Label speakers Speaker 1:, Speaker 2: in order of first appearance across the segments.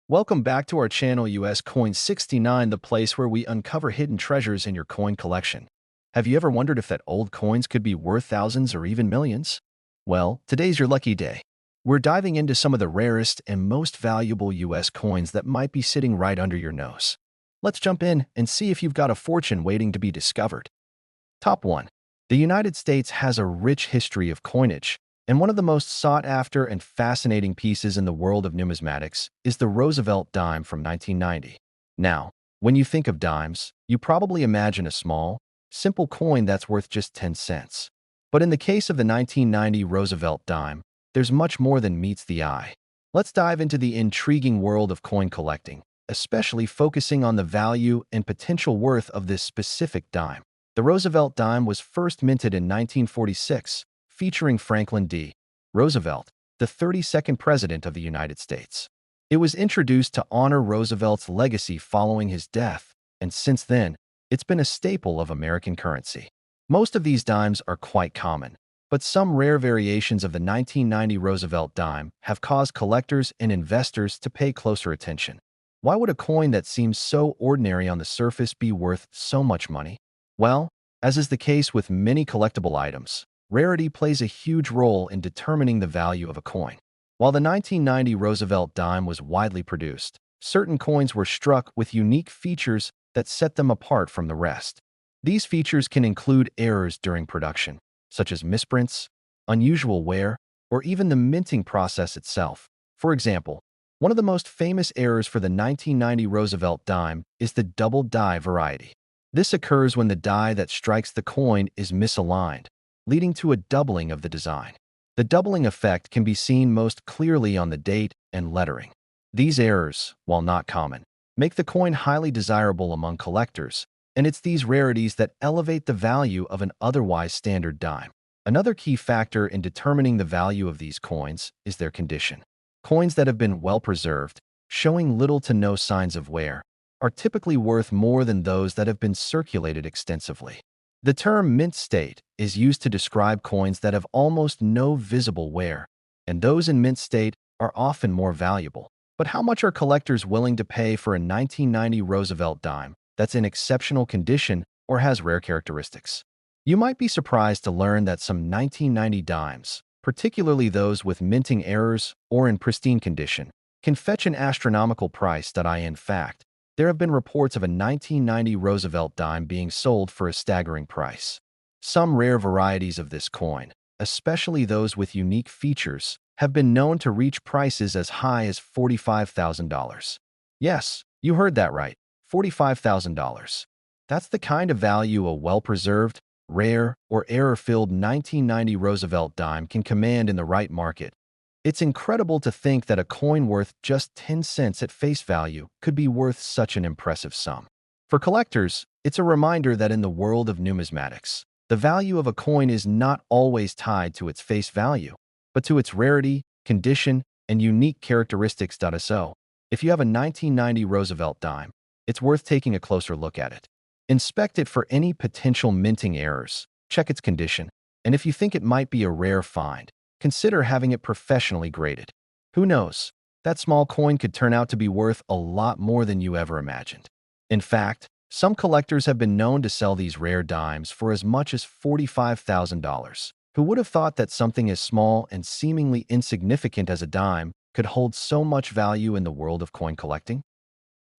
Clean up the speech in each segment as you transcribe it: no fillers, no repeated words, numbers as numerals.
Speaker 1: Welcome back to our channel US Coin 69, the place where we uncover hidden treasures in your coin collection. Have you ever wondered if that old coins could be worth thousands or even millions? Well, today's your lucky day. We're diving into some of the rarest and most valuable US coins that might be sitting right under your nose. Let's jump in and see if you've got a fortune waiting to be discovered. Top 1. The United States has a rich history of coinage, and one of the most sought-after and fascinating pieces in the world of numismatics is the Roosevelt dime from 1990. Now, when you think of dimes, you probably imagine a small, simple coin that's worth just 10 cents. But in the case of the 1990 Roosevelt dime, there's much more than meets the eye. Let's dive into the intriguing world of coin collecting, especially focusing on the value and potential worth of this specific dime. The Roosevelt dime was first minted in 1946, featuring Franklin D. Roosevelt, the 32nd President of the United States. It was introduced to honor Roosevelt's legacy following his death, and since then, it's been a staple of American currency. Most of these dimes are quite common, but some rare variations of the 1990 Roosevelt dime have caused collectors and investors to pay closer attention. Why would a coin that seems so ordinary on the surface be worth so much money? Well, as is the case with many collectible items, rarity plays a huge role in determining the value of a coin. While the 1990 Roosevelt dime was widely produced, certain coins were struck with unique features that set them apart from the rest. These features can include errors during production, such as misprints, unusual wear, or even the minting process itself. For example, one of the most famous errors for the 1990 Roosevelt dime is the double die variety. This occurs when the die that strikes the coin is misaligned, leading to a doubling of the design. The doubling effect can be seen most clearly on the date and lettering. These errors, while not common, make the coin highly desirable among collectors, and it's these rarities that elevate the value of an otherwise standard dime. Another key factor in determining the value of these coins is their condition. Coins that have been well preserved, showing little to no signs of wear, are typically worth more than those that have been circulated extensively. The term mint state is used to describe coins that have almost no visible wear, and those in mint state are often more valuable. But how much are collectors willing to pay for a 1990 Roosevelt dime that's in exceptional condition or has rare characteristics? You might be surprised to learn that some 1990 dimes, particularly those with minting errors or in pristine condition, can fetch an astronomical price. In fact, there have been reports of a 1990 Roosevelt dime being sold for a staggering price. Some rare varieties of this coin, especially those with unique features, have been known to reach prices as high as $45,000. Yes, you heard that right, $45,000. That's the kind of value a well-preserved, rare, or error-filled 1990 Roosevelt dime can command in the right market. It's incredible to think that a coin worth just 10 cents at face value could be worth such an impressive sum. For collectors, it's a reminder that in the world of numismatics, the value of a coin is not always tied to its face value, but to its rarity, condition, and unique characteristics. So, if you have a 1990 Roosevelt dime, it's worth taking a closer look at it. Inspect it for any potential minting errors, check its condition, and if you think it might be a rare find, consider having it professionally graded. Who knows? That small coin could turn out to be worth a lot more than you ever imagined. In fact, some collectors have been known to sell these rare dimes for as much as $45,000. Who would have thought that something as small and seemingly insignificant as a dime could hold so much value in the world of coin collecting?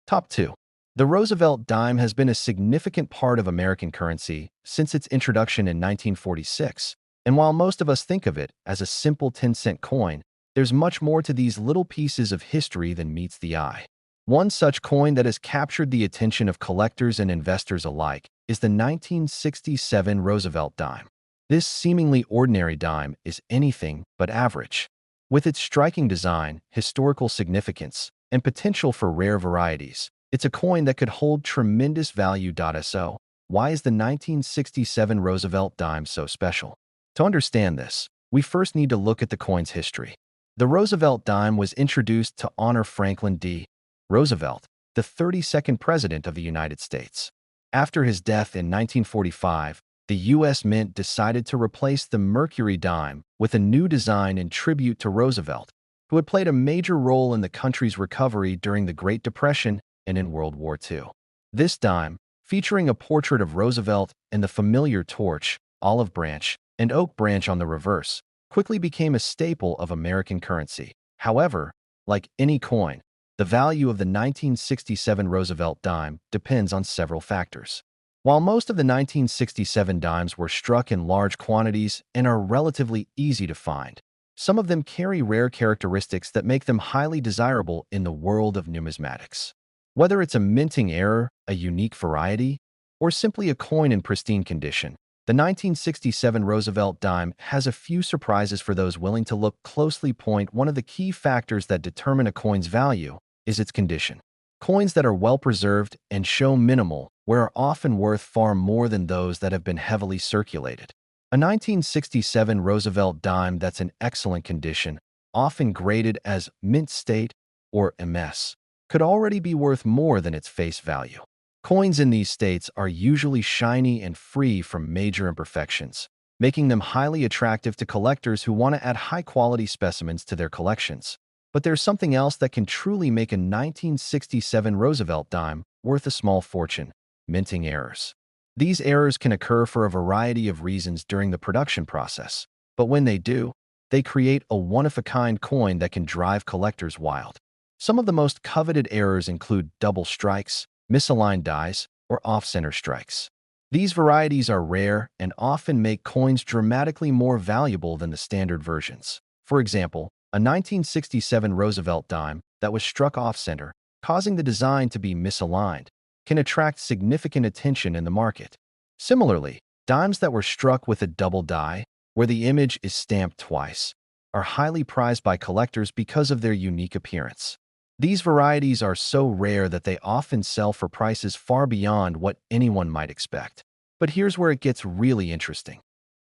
Speaker 1: Top 2. The Roosevelt dime has been a significant part of American currency since its introduction in 1946. And while most of us think of it as a simple 10-cent coin, there's much more to these little pieces of history than meets the eye. One such coin that has captured the attention of collectors and investors alike is the 1967 Roosevelt dime. This seemingly ordinary dime is anything but average. With its striking design, historical significance, and potential for rare varieties, it's a coin that could hold tremendous value. So, why is the 1967 Roosevelt dime so special? To understand this, we first need to look at the coin's history. The Roosevelt dime was introduced to honor Franklin D. Roosevelt, the 32nd President of the United States. After his death in 1945, the U.S. Mint decided to replace the Mercury dime with a new design in tribute to Roosevelt, who had played a major role in the country's recovery during the Great Depression and in World War II. This dime, featuring a portrait of Roosevelt and the familiar torch, olive branch, and oak branch on the reverse, quickly became a staple of American currency. However, like any coin, the value of the 1967 Roosevelt dime depends on several factors. While most of the 1967 dimes were struck in large quantities and are relatively easy to find, some of them carry rare characteristics that make them highly desirable in the world of numismatics. Whether it's a minting error, a unique variety, or simply a coin in pristine condition, the 1967 Roosevelt dime has a few surprises for those willing to look closely. One of the key factors that determine a coin's value is its condition. Coins that are well preserved and show minimal wear are often worth far more than those that have been heavily circulated. A 1967 Roosevelt dime that's in excellent condition, often graded as mint state or MS, could already be worth more than its face value. Coins in these states are usually shiny and free from major imperfections, making them highly attractive to collectors who want to add high-quality specimens to their collections. But there's something else that can truly make a 1967 Roosevelt dime worth a small fortune: minting errors. These errors can occur for a variety of reasons during the production process, but when they do, they create a one-of-a-kind coin that can drive collectors wild. Some of the most coveted errors include double strikes, misaligned dies, or off-center strikes. These varieties are rare and often make coins dramatically more valuable than the standard versions. For example, a 1967 Roosevelt dime that was struck off-center, causing the design to be misaligned, can attract significant attention in the market. Similarly, dimes that were struck with a double die, where the image is stamped twice, are highly prized by collectors because of their unique appearance. These varieties are so rare that they often sell for prices far beyond what anyone might expect. But here's where it gets really interesting.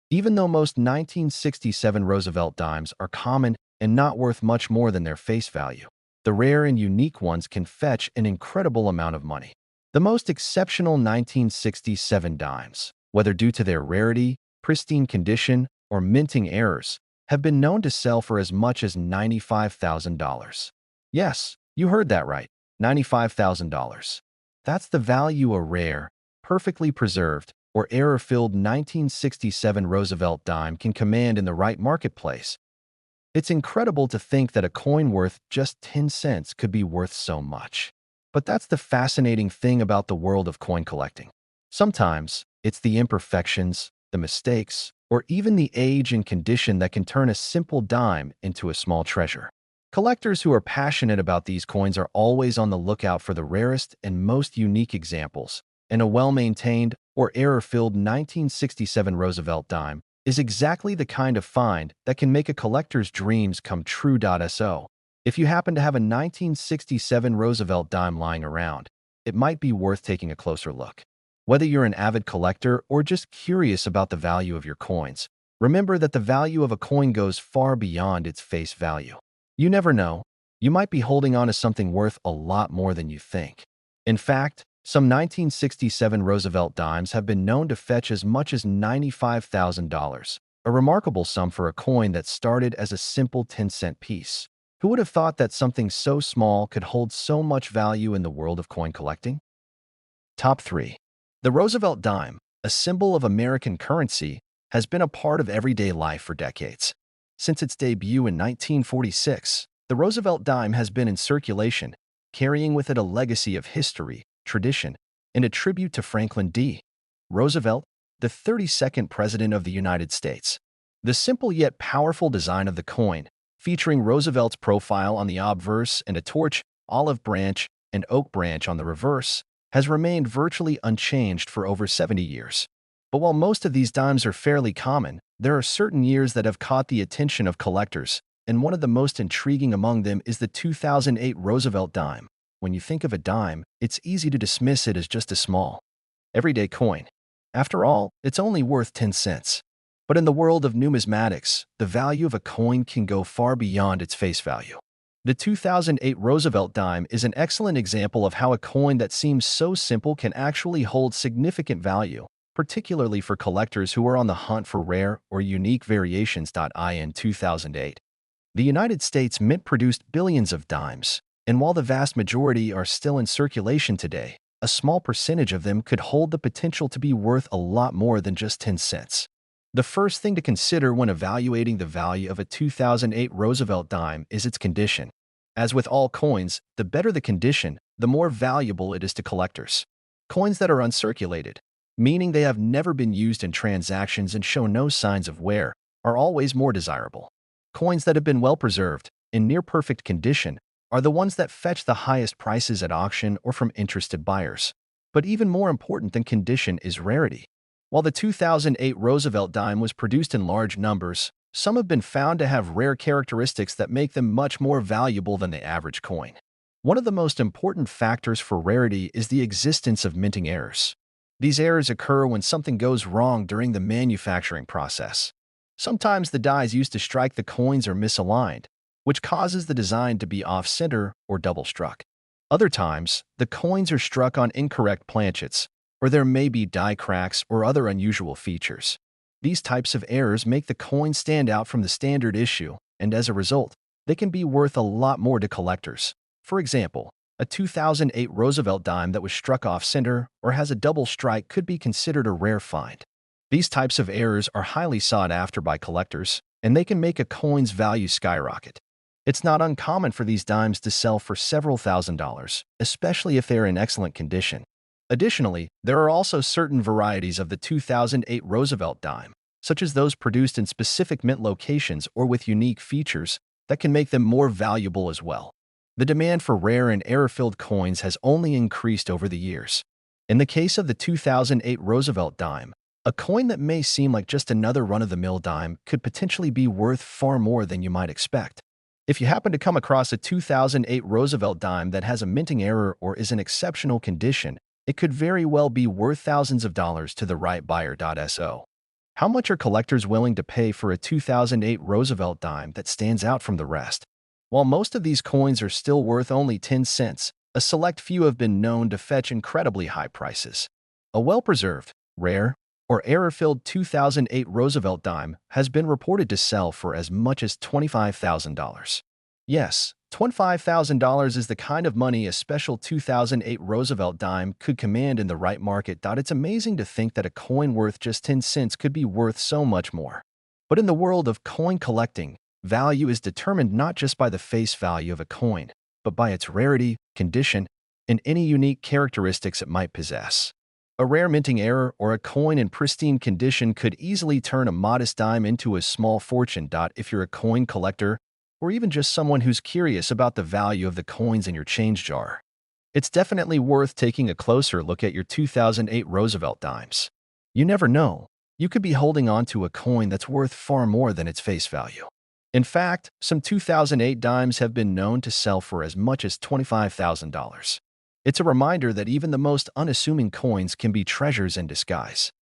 Speaker 1: Even though most 1967 Roosevelt dimes are common and not worth much more than their face value, the rare and unique ones can fetch an incredible amount of money. The most exceptional 1967 dimes, whether due to their rarity, pristine condition, or minting errors, have been known to sell for as much as $95,000. Yes, you heard that right, $95,000. That's the value a rare, perfectly preserved, or error-filled 1967 Roosevelt dime can command in the right marketplace. It's incredible to think that a coin worth just 10 cents could be worth so much. But that's the fascinating thing about the world of coin collecting. Sometimes, it's the imperfections, the mistakes, or even the age and condition that can turn a simple dime into a small treasure. Collectors who are passionate about these coins are always on the lookout for the rarest and most unique examples, and a well-maintained or error-filled 1967 Roosevelt dime is exactly the kind of find that can make a collector's dreams come true. So, if you happen to have a 1967 Roosevelt dime lying around, it might be worth taking a closer look. Whether you're an avid collector or just curious about the value of your coins, remember that the value of a coin goes far beyond its face value. You never know, you might be holding on to something worth a lot more than you think. In fact, some 1967 Roosevelt dimes have been known to fetch as much as $95,000, a remarkable sum for a coin that started as a simple 10-cent piece. Who would have thought that something so small could hold so much value in the world of coin collecting? Top 3. The Roosevelt dime, a symbol of American currency, has been a part of everyday life for decades. Since its debut in 1946, the Roosevelt dime has been in circulation, carrying with it a legacy of history, tradition, and a tribute to Franklin D. Roosevelt, the 32nd President of the United States. The simple yet powerful design of the coin, featuring Roosevelt's profile on the obverse and a torch, olive branch, and oak branch on the reverse, has remained virtually unchanged for over 70 years. But while most of these dimes are fairly common, there are certain years that have caught the attention of collectors, and one of the most intriguing among them is the 2008 Roosevelt dime. When you think of a dime, it's easy to dismiss it as just a small, everyday coin. After all, it's only worth 10 cents. But in the world of numismatics, the value of a coin can go far beyond its face value. The 2008 Roosevelt dime is an excellent example of how a coin that seems so simple can actually hold significant value, particularly for collectors who are on the hunt for rare or unique variations. In 2008, The United States Mint produced billions of dimes, and while the vast majority are still in circulation today, a small percentage of them could hold the potential to be worth a lot more than just 10 cents. The first thing to consider when evaluating the value of a 2008 Roosevelt dime is its condition. As with all coins, the better the condition, the more valuable it is to collectors. Coins that are uncirculated, meaning they have never been used in transactions and show no signs of wear, are always more desirable. Coins that have been well preserved, in near-perfect condition, are the ones that fetch the highest prices at auction or from interested buyers. But even more important than condition is rarity. While the 2008 Roosevelt dime was produced in large numbers, some have been found to have rare characteristics that make them much more valuable than the average coin. One of the most important factors for rarity is the existence of minting errors. These errors occur when something goes wrong during the manufacturing process. Sometimes the dies used to strike the coins are misaligned, which causes the design to be off-center or double-struck. Other times, the coins are struck on incorrect planchets, or there may be die cracks or other unusual features. These types of errors make the coin stand out from the standard issue, and as a result, they can be worth a lot more to collectors. For example, a 2008 Roosevelt dime that was struck off-center or has a double strike could be considered a rare find. These types of errors are highly sought after by collectors, and they can make a coin's value skyrocket. It's not uncommon for these dimes to sell for several $1,000s, especially if they are in excellent condition. Additionally, there are also certain varieties of the 2008 Roosevelt dime, such as those produced in specific mint locations or with unique features, that can make them more valuable as well. The demand for rare and error-filled coins has only increased over the years. In the case of the 2008 Roosevelt dime, a coin that may seem like just another run-of-the-mill dime could potentially be worth far more than you might expect. If you happen to come across a 2008 Roosevelt dime that has a minting error or is in exceptional condition, it could very well be worth thousands of dollars to the right buyer. So, how much are collectors willing to pay for a 2008 Roosevelt dime that stands out from the rest? While most of these coins are still worth only 10 cents, a select few have been known to fetch incredibly high prices. A well-preserved, rare, or error-filled 2008 Roosevelt dime has been reported to sell for as much as $25,000. Yes, $25,000 is the kind of money a special 2008 Roosevelt dime could command in the right market. It's amazing to think that a coin worth just 10 cents could be worth so much more. But in the world of coin collecting, value is determined not just by the face value of a coin, but by its rarity, condition, and any unique characteristics it might possess. A rare minting error or a coin in pristine condition could easily turn a modest dime into a small fortune. If you're a coin collector, or even just someone who's curious about the value of the coins in your change jar, it's definitely worth taking a closer look at your 2008 Roosevelt dimes. You never know, you could be holding on to a coin that's worth far more than its face value. In fact, some 2008 dimes have been known to sell for as much as $25,000. It's a reminder that even the most unassuming coins can be treasures in disguise.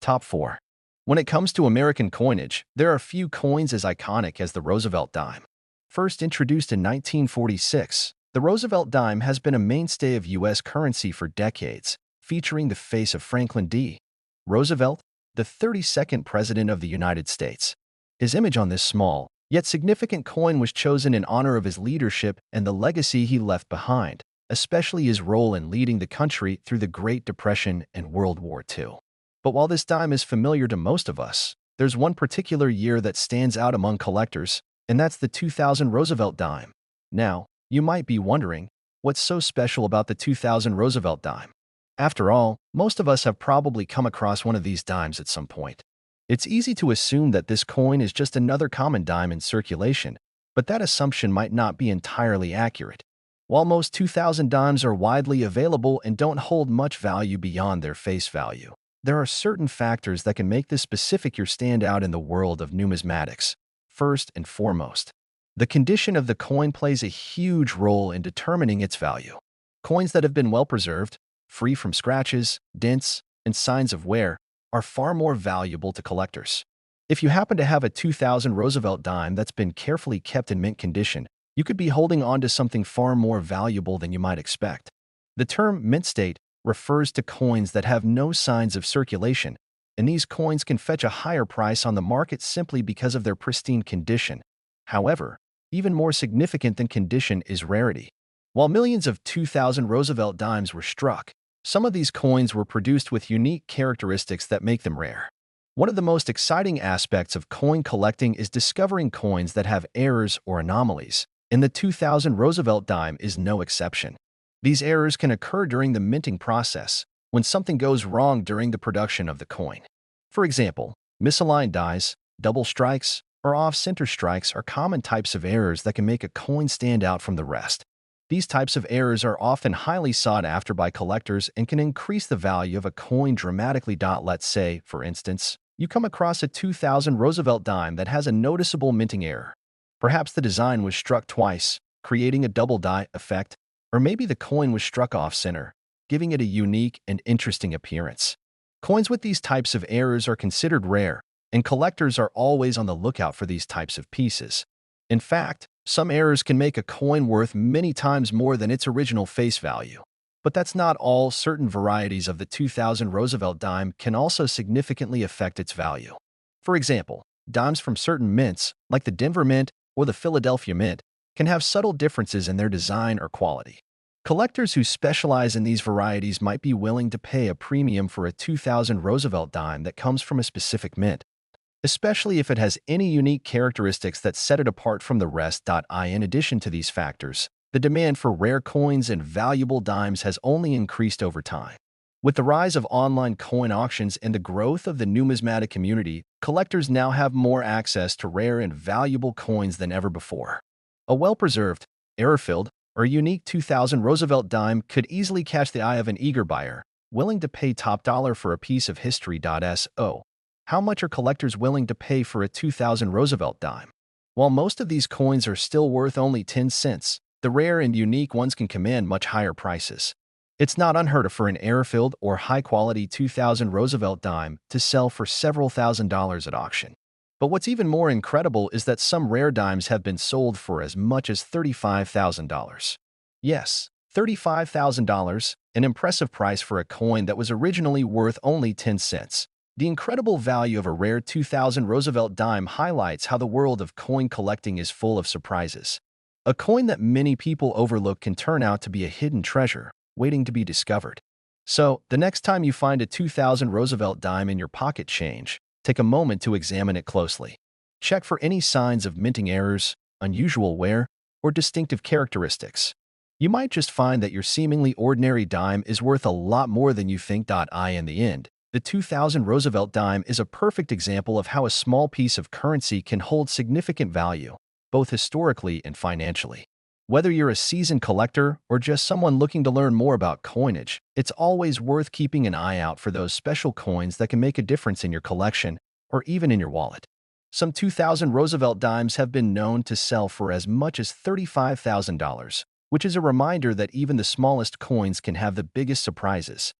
Speaker 1: Top 4. When it comes to American coinage, there are few coins as iconic as the Roosevelt dime. First introduced in 1946, the Roosevelt dime has been a mainstay of U.S. currency for decades, featuring the face of Franklin D. Roosevelt, the 32nd President of the United States. His image on this small, yet significant coin was chosen in honor of his leadership and the legacy he left behind, especially his role in leading the country through the Great Depression and World War II. But while this dime is familiar to most of us, there's one particular year that stands out among collectors, and that's the 2000 Roosevelt dime. Now, you might be wondering, what's so special about the 2000 Roosevelt dime? After all, most of us have probably come across one of these dimes at some point. It's easy to assume that this coin is just another common dime in circulation, but that assumption might not be entirely accurate. While most 2000 dimes are widely available and don't hold much value beyond their face value, there are certain factors that can make this specific year stand out in the world of numismatics. First and foremost, the condition of the coin plays a huge role in determining its value. Coins that have been well preserved, free from scratches, dents, and signs of wear, are far more valuable to collectors. If you happen to have a 2000 Roosevelt dime that's been carefully kept in mint condition, you could be holding on to something far more valuable than you might expect. The term mint state refers to coins that have no signs of circulation, and these coins can fetch a higher price on the market simply because of their pristine condition. However, even more significant than condition is rarity. While millions of 2000 Roosevelt dimes were struck, some of these coins were produced with unique characteristics that make them rare. One of the most exciting aspects of coin collecting is discovering coins that have errors or anomalies, and the 2000 Roosevelt dime is no exception. These errors can occur during the minting process, when something goes wrong during the production of the coin. For example, misaligned dies, double strikes, or off-center strikes are common types of errors that can make a coin stand out from the rest. These types of errors are often highly sought after by collectors and can increase the value of a coin dramatically. Let's say, for instance, you come across a 2000 Roosevelt dime that has a noticeable minting error. Perhaps the design was struck twice, creating a double die effect, or maybe the coin was struck off-center, giving it a unique and interesting appearance. Coins with these types of errors are considered rare, and collectors are always on the lookout for these types of pieces. In fact, some errors can make a coin worth many times more than its original face value. But that's not all. Certain varieties of the 2000 Roosevelt dime can also significantly affect its value. For example, dimes from certain mints, like the Denver Mint or the Philadelphia Mint, can have subtle differences in their design or quality. Collectors who specialize in these varieties might be willing to pay a premium for a 2000 Roosevelt dime that comes from a specific mint, especially if it has any unique characteristics that set it apart from the rest. In addition to these factors, the demand for rare coins and valuable dimes has only increased over time. With the rise of online coin auctions and the growth of the numismatic community, collectors now have more access to rare and valuable coins than ever before. A well-preserved, error-filled, or unique 2000 Roosevelt dime could easily catch the eye of an eager buyer, willing to pay top dollar for a piece of history. So, how much are collectors willing to pay for a 2000 Roosevelt dime? While most of these coins are still worth only 10 cents, the rare and unique ones can command much higher prices. It's not unheard of for an error-filled or high-quality 2000 Roosevelt dime to sell for several $1,000s at auction. But what's even more incredible is that some rare dimes have been sold for as much as $35,000. Yes, $35,000, an impressive price for a coin that was originally worth only 10 cents. The incredible value of a rare 2000 Roosevelt dime highlights how the world of coin collecting is full of surprises. A coin that many people overlook can turn out to be a hidden treasure, waiting to be discovered. So, the next time you find a 2000 Roosevelt dime in your pocket change, take a moment to examine it closely. Check for any signs of minting errors, unusual wear, or distinctive characteristics. You might just find that your seemingly ordinary dime is worth a lot more than you think. In the end, the 2000 Roosevelt dime is a perfect example of how a small piece of currency can hold significant value, both historically and financially. Whether you're a seasoned collector or just someone looking to learn more about coinage, it's always worth keeping an eye out for those special coins that can make a difference in your collection or even in your wallet. Some 2000 Roosevelt dimes have been known to sell for as much as $35,000, which is a reminder that even the smallest coins can have the biggest surprises.